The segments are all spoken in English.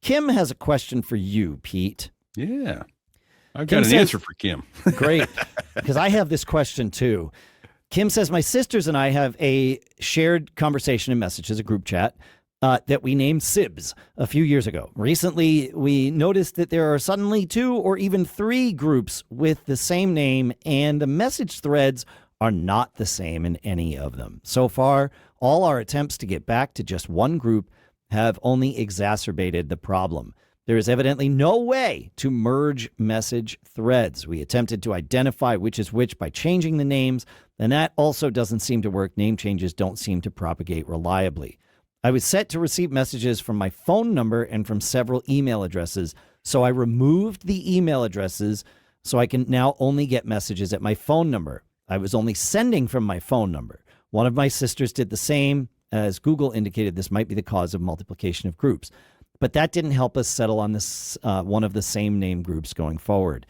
Kim has a question for you, Pete. Yeah. I've got an answer for Kim. Great, because I have this question too. Kim says, my sisters and I have a shared conversation in messages, a group chat, that we named Sibs a few years ago. Recently, we noticed that there are suddenly 2 or even 3 groups with the same name, and the message threads are not the same in any of them. So far, all our attempts to get back to just one group have only exacerbated the problem. There is evidently no way to merge message threads. We attempted to identify which is which by changing the names, and that also doesn't seem to work. Name changes don't seem to propagate reliably. I was set to receive messages from my phone number and from several email addresses, so I removed the email addresses so I can now only get messages at my phone number. I was only sending from my phone number. One of my sisters did the same, as Google indicated this might be the cause of multiplication of groups. But that didn't help us settle on this one of the same name groups going forward.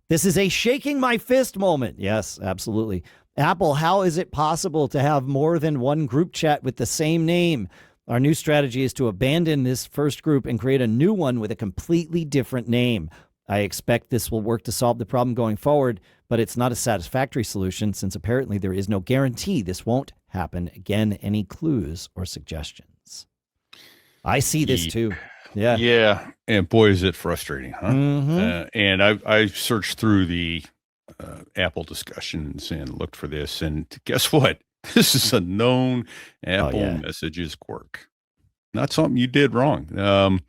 This is a shaking my fist moment. Yes, absolutely. Apple, how is it possible to have more than one group chat with the same name? Our new strategy is to abandon this first group and create a new one with a completely different name. I expect this will work to solve the problem going forward, but it's not a satisfactory solution since apparently there is no guarantee this won't happen again. Any clues or suggestions? I see this too. Yeah. Yeah. And boy, is it frustrating, huh? Mm-hmm. And I searched through the Apple discussions and looked for this. And guess what? This is a known Apple messages quirk. Not something you did wrong.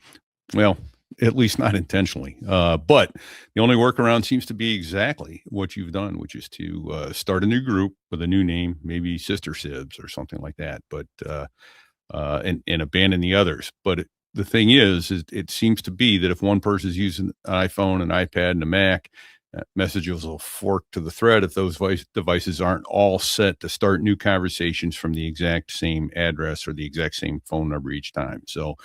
Well, at least not intentionally. But the only workaround seems to be exactly what you've done, which is to start a new group with a new name, maybe Sister Sibs or something like that, but and abandon the others. But the thing is it seems to be that if one person is using an iPhone, an iPad, and a Mac, messages will fork to the thread if those devices aren't all set to start new conversations from the exact same address or the exact same phone number each time. So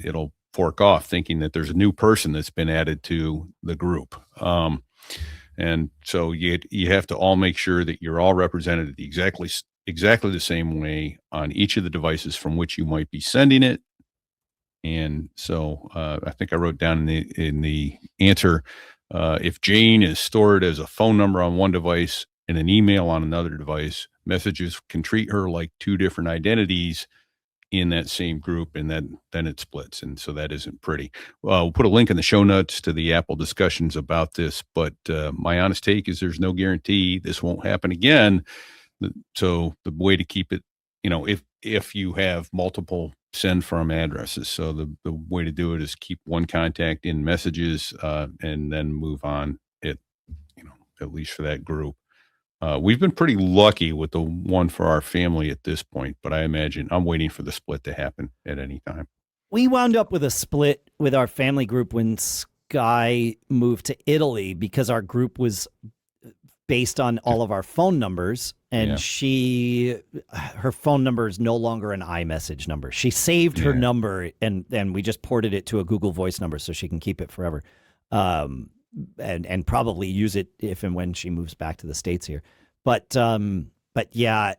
it'll fork off thinking that there's a new person that's been added to the group. And so you have to all make sure that you're all represented exactly the same way on each of the devices from which you might be sending it. And so I think I wrote down in the answer, if Jane is stored as a phone number on one device and an email on another device, messages can treat her like 2 different identities in that same group, and then it splits. And so that isn't pretty. We'll put a link in the show notes to the Apple discussions about this, but my honest take is there's no guarantee this won't happen again. So the way to keep it, if you have multiple send from addresses. So the way to do it is keep one contact in messages and then move on at least for that group. We've been pretty lucky with the one for our family at this point, but I imagine I'm waiting for the split to happen at any time. We wound up with a split with our family group when Sky moved to Italy because our group was based on all of our phone numbers, and her phone number is no longer an iMessage number. She saved her number, and we just ported it to a Google Voice number so she can keep it forever, and probably use it if and when she moves back to the States here. But yeah,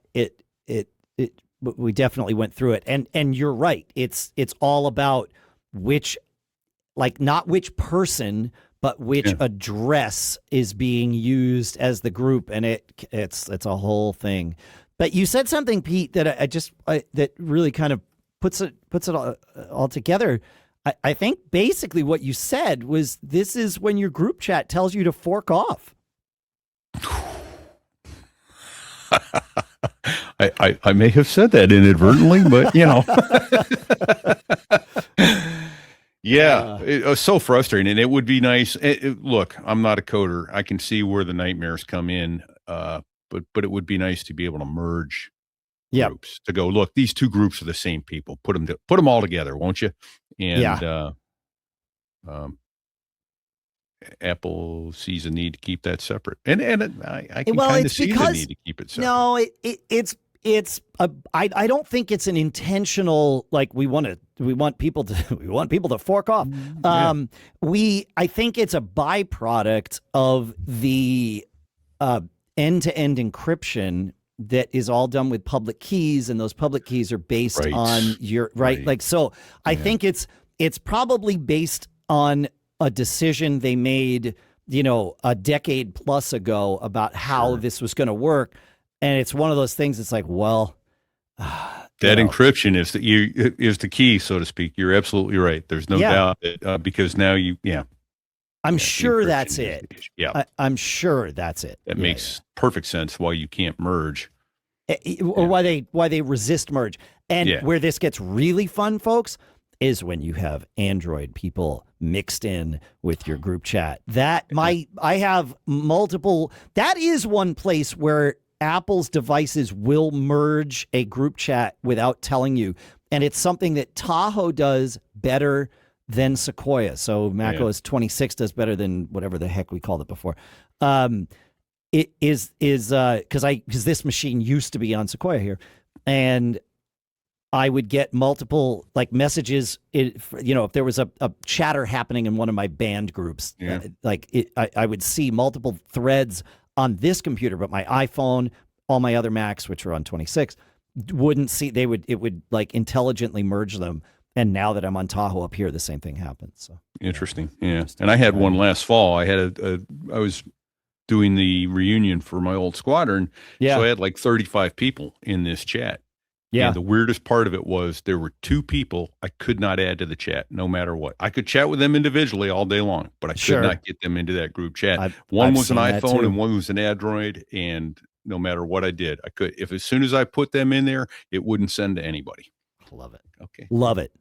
we definitely went through it, and you're right. It's all about not which person, but which address is being used as the group, and it's a whole thing. But you said something, Pete, that that really kind of puts it all together. I think basically what you said was this is when your group chat tells you to fork off. I may have said that inadvertently, but Yeah, it was so frustrating, and it would be nice. Look, I'm not a coder. I can see where the nightmares come in, but it would be nice to be able to merge groups, to go, look, these 2 groups are the same people. Put them all together, won't you? And Apple sees a need to keep that separate, and I can kind of see the need to keep it separate. No, I don't think it's an intentional, like we want people to fork off. I think it's a byproduct of the end-to-end encryption that is all done with public keys, and those public keys are based Right. on your right. Like, so I think it's probably based on a decision they made, a decade plus ago about how this was going to work. And it's one of those things. It's like, well, that encryption is the key, so to speak. You're absolutely right. There's no doubt that, because now I'm sure that's it. Yeah. I'm sure that's it. That makes perfect sense why you can't merge. Or why they resist merge. And where this gets really fun, folks, is when you have Android people mixed in with your group chat. I have multiple. That is one place where Apple's devices will merge a group chat without telling you. And it's something that Tahoe does better than Sequoia. So macOS 26 does better than whatever the heck we called it before. It is because this machine used to be on Sequoia here, and I would get multiple messages. If there was a chatter happening in one of my band groups, I would see multiple threads on this computer, but my iPhone, all my other Macs, which are on 26, wouldn't see. It would intelligently merge them. And now that I'm on Tahoe up here, the same thing happens. So interesting. Yeah. And I had one last fall. I was doing the reunion for my old squadron. Yeah. So I had 35 people in this chat. Yeah. And the weirdest part of it was there were 2 people I could not add to the chat, no matter what. I could chat with them individually all day long, but I could not get them into that group chat. One was an iPhone and one was an Android, and no matter what I did, I could. If as soon as I put them in there, it wouldn't send to anybody. Love it. Okay. Love it.